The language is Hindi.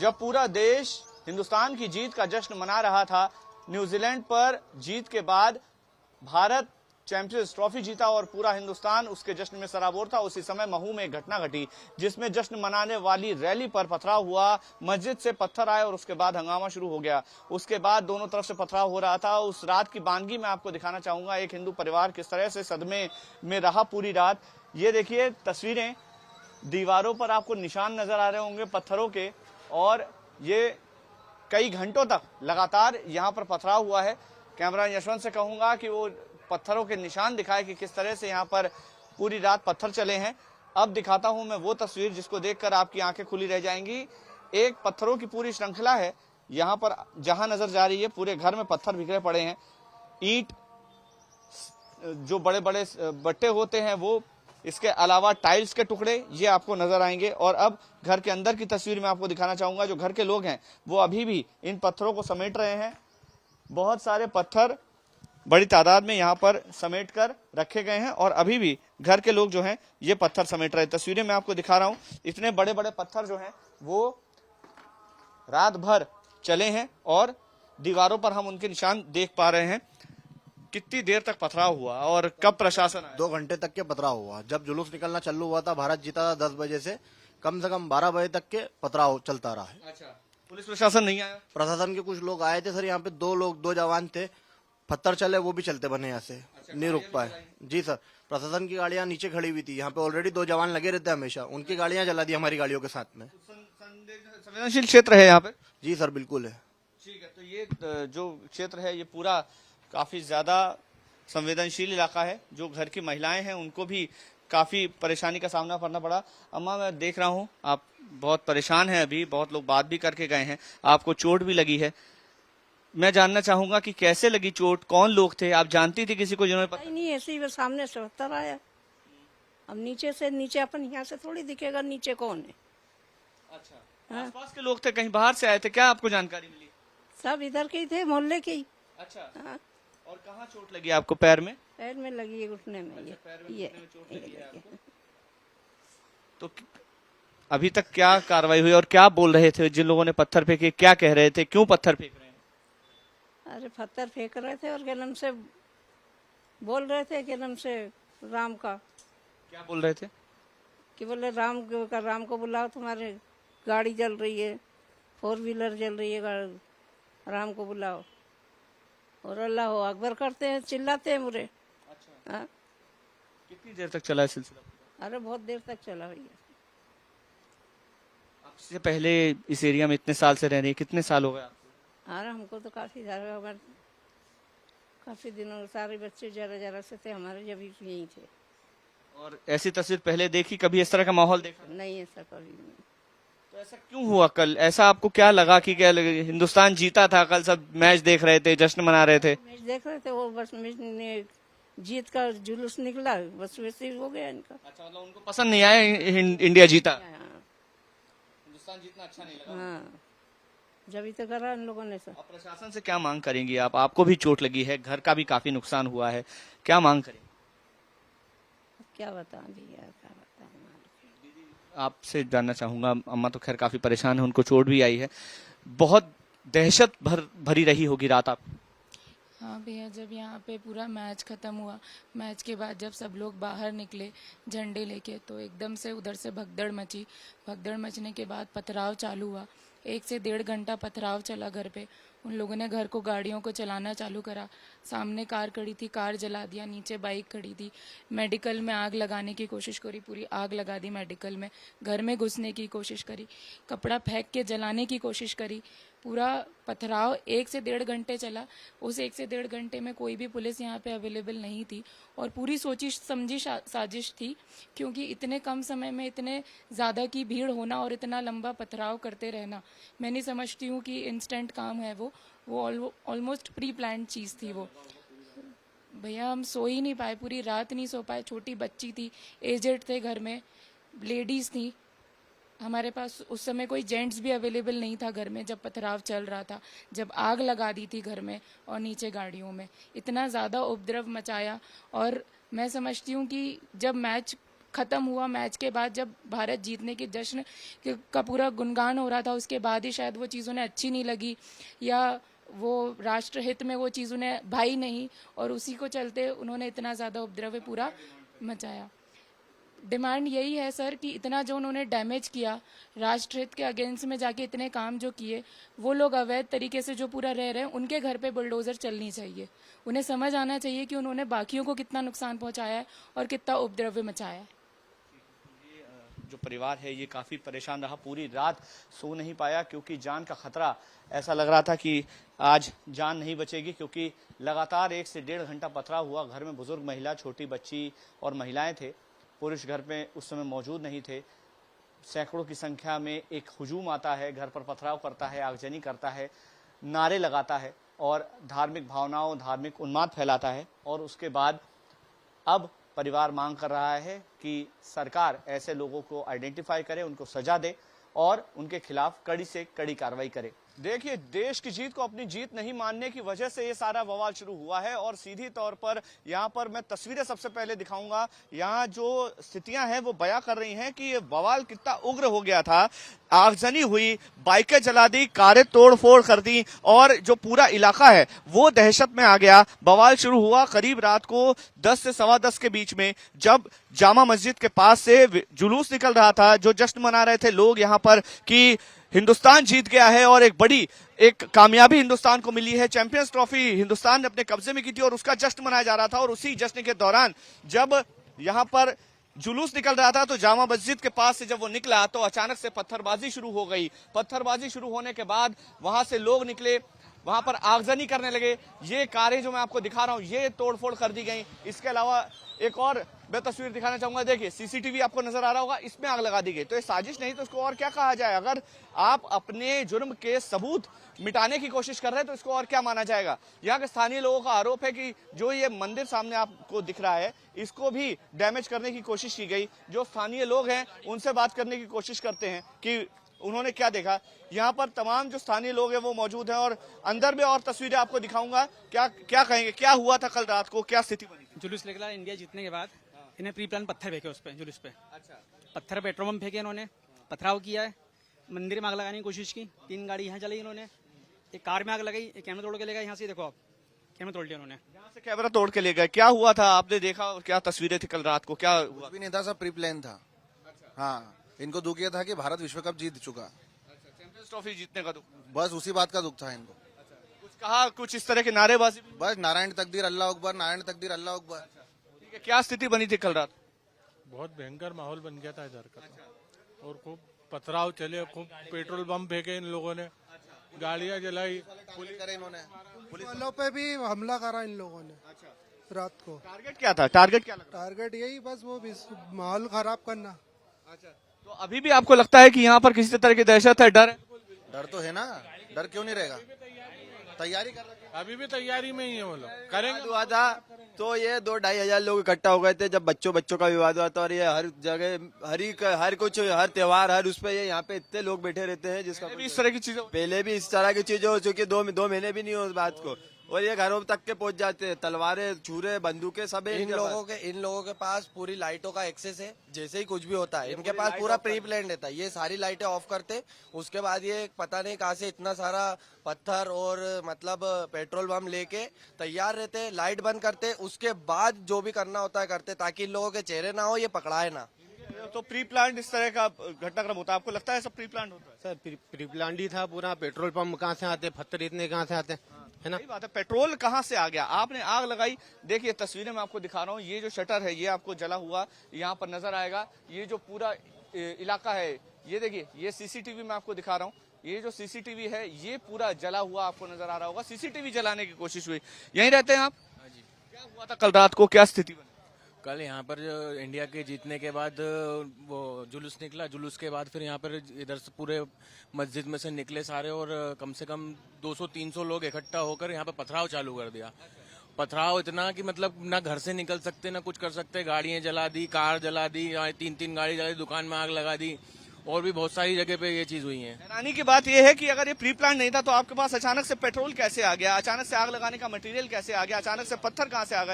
जब पूरा देश हिंदुस्तान की जीत का जश्न मना रहा था, न्यूजीलैंड पर जीत के बाद भारत चैंपियंस ट्रॉफी जीता और पूरा हिंदुस्तान उसके जश्न में सराबोर था। उसी समय महू में एक घटना घटी जिसमें जश्न मनाने वाली रैली पर पथराव हुआ, मस्जिद से पत्थर आए और उसके बाद हंगामा शुरू हो गया। उसके बाद दोनों तरफ से पथराव हो रहा था। उस रात की बानगी मैं आपको दिखाना चाहूंगा, एक हिंदू परिवार किस तरह से सदमे में रहा पूरी रात। ये देखिए तस्वीरें, दीवारों पर आपको निशान नजर आ रहे होंगे पत्थरों के, और ये कई घंटों तक लगातार यहाँ पर पथराव हुआ है। कैमरा यशवंत से कहूंगा कि वो पत्थरों के निशान दिखाए कि किस तरह से यहाँ पर पूरी रात पत्थर चले हैं। अब दिखाता हूं मैं वो तस्वीर जिसको देखकर आपकी आंखें खुली रह जाएंगी। एक पत्थरों की पूरी श्रृंखला है यहाँ पर, जहां नजर जा रही है पूरे घर में पत्थर बिखरे पड़े हैं। ईंट, जो बड़े बड़े बट्टे होते हैं वो, इसके अलावा टाइल्स के टुकड़े ये आपको नजर आएंगे। और अब घर के अंदर की तस्वीर मैं आपको दिखाना चाहूंगा। जो घर के लोग हैं वो अभी भी इन पत्थरों को समेट रहे हैं। बहुत सारे पत्थर बड़ी तादाद में यहाँ पर समेट कर रखे गए हैं और अभी भी घर के लोग जो हैं ये पत्थर समेट रहे हैं। तस्वीरें मैं आपको दिखा रहा हूँ, इतने बड़े बड़े पत्थर जो हैं वो रात भर चले हैं और दीवारों पर हम उनके निशान देख पा रहे हैं। कितनी देर तक पथराव हुआ और कब प्रशासन आया? 2 घंटे तक के पथराव हुआ। जब जुलूस निकलना चालू हुआ था, भारत जीता था 10 बजे से कम 12 बजे तक के पथराव चलता रहा है। अच्छा, पुलिस प्रशासन नहीं आया? प्रशासन के कुछ लोग आए थे सर, यहाँ पे 2 जवान थे, पत्थर चले वो भी चलते बने यहाँ से। अच्छा, नहीं रुक पाए जी सर। प्रशासन की गाड़ियाँ नीचे खड़ी हुई थी, यहाँ पे ऑलरेडी 2 जवान लगे रहते हैं हमेशा, उनकी गाड़ियाँ जला दी हमारी गाड़ियों के साथ में। संवेदनशील क्षेत्र है यहाँ पे? जी सर बिल्कुल है। ठीक है, तो ये जो क्षेत्र है ये पूरा काफी ज्यादा संवेदनशील इलाका है। जो घर की महिलाएं हैं उनको भी काफी परेशानी का सामना करना पड़ा। अम्मा, मैं देख रहा हूँ आप बहुत परेशान हैं, अभी बहुत लोग बात भी करके गए हैं, आपको चोट भी लगी है। मैं जानना चाहूंगा कि कैसे लगी चोट, कौन लोग थे, आप जानती थी किसी को जिन्होंने? नहीं, ऐसे ही वो सामने से पत्थर आया। अब नीचे अपन यहाँ से थोड़ी दिखेगा नीचे कौन है। अच्छा, हाँ। आसपास के लोग थे, कहीं बाहर से आए थे, क्या आपको जानकारी मिली? सब इधर के ही थे, मोहल्ले के ही। अच्छा, हाँ। और कहाँ चोट लगी आपको? पैर में? पैर में लगी है, घुटने में। अच्छा, पैर में ये घुटने में चोट लगी है आपको। तो अभी तक क्या कार्रवाई हुई और क्या बोल रहे थे जिन लोगों ने पत्थर फेंके, क्या कह रहे थे, क्यों पत्थर फेंक रहे हैं? अरे पत्थर फेंक रहे थे और गलम से बोल रहे थे, गलम से राम का। क्या बोल रहे थे? कि बोले राम को बुलाओ, तुम्हारे गाड़ी जल रही है, 4 व्हीलर जल रही है, राम को बुलाओ। और अल्लाह हो अकबर करते हैं, चिल्लाते हैं मुझे। अच्छा, हाँ। कितनी देर तक चला है सिलसिला? अरे बहुत देर तक चला भैया। आपसे पहले इस एरिया में इतने साल से रह रही है, कितने साल हो गए आपको? अरे हमको तो काफी ज्यादा होगा, काफी दिनों, सारे बच्चे जरा से थे हमारे, जब यहीं थे। और ऐसी तस्वीर पहले देखी, कभी इस तरह का माहौल देखा? नहीं, ऐसा कभी नहीं। तो ऐसा क्यों हुआ कल? ऐसा आपको क्या लगा कि क्या हिंदुस्तान जीता था, कल सब मैच देख रहे थे, जश्न मना रहे थे? मैच देख रहे थे, वो बस मैच ने जीत का जुलूस निकला, बस वैसे ही हो गया इनका। अच्छा, मतलब उनको पसंद नहीं आया इंडिया जीता, हाँ, हिंदुस्तान जीतना अच्छा नहीं लगा। हाँ, जब ही तो करा इन लोगों ने सब। अब प्रशासन से क्या मांग करेंगी आप? आपको भी चोट लगी है, घर का भी काफी नुकसान हुआ है, क्या मांग करेंगे? क्या बताऊं भैया, क्या बताऊं। आपसे जानना चाहूंगा, अम्मा तो खैर काफी परेशान है, उनको चोट भी आई है, बहुत दहशत भरी रही होगी रात आप? हाँ भैया, जब यहाँ पे पूरा मैच ख़त्म हुआ, मैच के बाद जब सब लोग बाहर निकले झंडे लेके, तो एकदम से उधर से भगदड़ मची। भगदड़ मचने के बाद पथराव चालू हुआ, 1 से 1.5 घंटा पथराव चला घर पे। उन लोगों ने घर को, गाड़ियों को चलाना चालू करा। सामने कार खड़ी थी, कार जला दिया, नीचे बाइक खड़ी थी। मेडिकल में आग लगाने की कोशिश करी, पूरी आग लगा दी मेडिकल में। घर में घुसने की कोशिश करी, कपड़ा फेंक के जलाने की कोशिश करी। पूरा पथराव 1 से 1.5 घंटे चला। उस 1 से 1.5 घंटे में कोई भी पुलिस यहाँ पे अवेलेबल नहीं थी और पूरी सोची समझी साजिश थी, क्योंकि इतने कम समय में इतने ज़्यादा की भीड़ होना और इतना लंबा पथराव करते रहना, मैं नहीं समझती हूँ कि इंस्टेंट काम है वो ऑलमोस्ट प्री प्लान्ड चीज़ थी वो। भैया हम सो ही नहीं पाए, पूरी रात नहीं सो पाए। छोटी बच्ची थी, एजेड थे घर में, लेडीज़ थी। हमारे पास उस समय कोई जेंट्स भी अवेलेबल नहीं था घर में जब पथराव चल रहा था, जब आग लगा दी थी घर में और नीचे गाड़ियों में। इतना ज़्यादा उपद्रव मचाया। और मैं समझती हूँ कि जब मैच ख़त्म हुआ मैच के बाद, जब भारत जीतने के जश्न का पूरा गुणगान हो रहा था, उसके बाद ही शायद वो चीज़ उन्हें अच्छी नहीं लगी या वो राष्ट्रहित में वो चीज़ उन्हें भाई नहीं, और उसी को चलते उन्होंने इतना ज़्यादा उपद्रव पूरा मचाया। डिमांड यही है सर कि इतना जो उन्होंने डैमेज किया, राष्ट्रहित के अगेंस्ट में जाके इतने काम जो किए, वो लोग अवैध तरीके से जो पूरा रह रहे हैं, उनके घर पे बुलडोज़र चलनी चाहिए। उन्हें समझ आना चाहिए कि उन्होंने बाकियों को कितना नुकसान पहुंचाया है और कितना उपद्रव मचाया है। जो परिवार है ये काफी परेशान रहा, पूरी रात सो नहीं पाया क्योंकि जान का खतरा, ऐसा लग रहा था कि आज जान नहीं बचेगी, क्योंकि लगातार 1 से 1.5 घंटा पथराव हुआ। घर में बुजुर्ग महिला, छोटी बच्ची और महिलाएं थे, पुरुष घर में उस समय मौजूद नहीं थे। सैकड़ों की संख्या में एक हुजूम आता है, घर पर पथराव करता है, आगजनी करता है, नारे लगाता है और धार्मिक भावनाओं, धार्मिक उन्माद फैलाता है। और उसके बाद अब परिवार मांग कर रहा है कि सरकार ऐसे लोगों को आइडेंटिफाई करे, उनको सजा दे और उनके खिलाफ कड़ी से कड़ी कार्रवाई करे। देखिए, देश की जीत को अपनी जीत नहीं मानने की वजह से ये सारा बवाल शुरू हुआ है और सीधी तौर पर यहाँ पर मैं तस्वीरें सबसे पहले दिखाऊंगा। यहाँ जो स्थितियां हैं वो बयां कर रही हैं कि ये बवाल कितना उग्र हो गया था। आगजनी हुई, बाइकें जला दी, कारें तोड़-फोड़ कर दी और जो पूरा इलाका है वो दहशत में आ गया। बवाल शुरू हुआ करीब रात को 10 से 10:15 के बीच में, जब जामा मस्जिद के पास से जुलूस निकल रहा था। जो जश्न मना रहे थे लोग यहाँ पर कि हिंदुस्तान जीत गया है और एक कामयाबी हिंदुस्तान को मिली है, चैंपियंस ट्रॉफी हिंदुस्तान ने अपने कब्जे में की थी और उसका जश्न मनाया जा रहा था। और उसी जश्न के दौरान जब यहाँ पर जुलूस निकल रहा था तो जामा मस्जिद के पास से जब वो निकला तो अचानक से पत्थरबाजी शुरू हो गई। पत्थरबाजी शुरू होने के बाद वहां से लोग निकले, वहां पर आगजनी करने लगे। ये कारें जो मैं आपको दिखा रहा हूं ये तोड़फोड़ कर दी गई। इसके अलावा एक और मैं तस्वीर दिखाना चाहूंगा। देखिए, सीसीटीवी आपको नजर आ रहा होगा, इसमें आग लगा दी गई। तो ये साजिश नहीं तो इसको और क्या कहा जाए? अगर आप अपने जुर्म के सबूत मिटाने की कोशिश कर रहे हैं तो इसको और क्या माना जाएगा? यहाँ के स्थानीय लोगों का आरोप है कि जो ये मंदिर सामने आपको दिख रहा है इसको भी डैमेज करने की कोशिश की गई। जो स्थानीय लोग हैं उनसे बात करने की कोशिश करते हैं कि उन्होंने क्या देखा। यहाँ पर तमाम जो स्थानीय लोग हैं वो मौजूद हैं और अंदर में और तस्वीरें आपको दिखाऊंगा। क्या कहेंगे, क्या हुआ था कल रात को, क्या स्थिति बनी? जुलूस निकला इंडिया जीतने के बाद, इन्हें प्री प्लान पत्थर फेंके उस पे, जुलूस पे। अच्छा, पत्थर पेट्रोल पंप फेंके इन्होंने, पथराव किया है, मंदिर में आग लगाने की कोशिश की। 3 गाड़ी यहाँ चलाई इन्होंने, एक कार में आग लगाई, एक कैमरा तोड़ के ले गए। यहाँ से देखो आप, कैमरा तोड़ लिया उन्होंने। यहाँ से कैमरा तोड़ के ले गए। क्या हुआ था आपने देखा और क्या तस्वीरें थी कल रात को, क्या हुआ? कुछ भी नहीं था, सब प्री प्लान था। हाँ, इनको दुख ये था कि भारत विश्व कप जीत चुका। चैंपियंस ट्रॉफी जीतने का दुख, बस उसी बात का दुख था इनको। कुछ कहा, कुछ इस तरह की नारेबाजी भी? बस नारायण तकदीर अल्लाह अकबर, नारायण तकदीर अल्लाह अकबर। ठीक है, क्या स्थिति बनी थी कल रात? बहुत भयंकर माहौल बन गया था इधर का, और खूब पथराव चले, खूब पेट्रोल बम फेंके इन लोगों ने, गाड़ियां जलाई, पुलिस करे इन्होंने, पुलिस वालों पे भी हमला करा इन लोगों ने रात को। टारगेट क्या था? टारगेट क्या लग रहा? टारगेट यही बस वो माहौल खराब करना। अच्छा, तो अभी भी आपको लगता है कि यहाँ पर किसी तरह की दहशत है, डर है? डर तो है ना, डर क्यों नहीं रहेगा? तैयारी कर रहे हैं। अभी भी तैयारी में ही है वो लोग, करेंगे। हुआ था तो ये 2-2.5 हजार लोग इकट्ठा हो गए थे जब बच्चों का विवाद हुआ था। और ये हर जगह हर त्योहार, हर उस पे ये यहाँ पे इतने लोग बैठे रहते हैं जिसका भी इस तरह की चीजें पहले भी इस तरह की चीजें हो चुकी, 2 महीने भी नहीं हो उस बात को, और ये घरों तक के पहुंच जाते हैं, तलवारें, छुरे, बंदूकें सब है इन लोगों के पास पूरी लाइटों का एक्सेस है। जैसे ही कुछ भी होता है इनके पास पूरा प्री प्लान रहता है। ये सारी लाइटें ऑफ करते, उसके बाद ये पता नहीं कहाँ से इतना सारा पत्थर और मतलब पेट्रोल बम लेके तैयार रहते, लाइट बंद करते, उसके बाद जो भी करना होता है करते, ताकि इन लोगों के चेहरे ना हो, ये पकड़ाए ना। तो प्री प्लान इस तरह का घटनाक्रम होता है, आपको लगता है सब प्री प्लान होता है? सर प्री प्लान ही था पूरा। पेट्रोल पंप कहाँ से आते, पत्थर इतने कहाँ से आते, है ना? सही बात है, पेट्रोल कहाँ से आ गया? आपने आग लगाई। देखिए तस्वीरें मैं आपको दिखा रहा हूँ, ये जो शटर है ये आपको जला हुआ यहाँ पर नजर आएगा। ये जो पूरा इलाका है ये देखिए, ये सीसीटीवी मैं आपको दिखा रहा हूँ, ये जो सीसीटीवी है ये पूरा जला हुआ आपको नजर आ रहा होगा। सीसीटीवी जलाने की कोशिश हुई। यहीं रहते हैं आप? क्या हुआ था कल रात को, क्या स्थिति बनी? कल यहाँ पर जो इंडिया के जीतने के बाद वो जुलूस निकला, जुलूस के बाद फिर यहाँ पर इधर से पूरे मस्जिद में से निकले सारे, और कम से कम 200-300 लोग इकट्ठा होकर यहाँ पर पथराव चालू कर दिया। पथराव इतना कि मतलब ना घर से निकल सकते ना कुछ कर सकते, गाड़ियाँ जला दी, कार जला दी, 3-3 गाड़ी जला दी, दुकान में आग लगा दी, और भी बहुत सारी जगह पे ये चीज हुई है। हैरानी की बात यह है कि अगर ये प्री प्लान नहीं था तो आपके पास अचानक से पेट्रोल कैसे आ गया, अचानक से आग लगाने का मटेरियल कैसे आ गया, अचानक से पत्थर कहाँ से आ गए?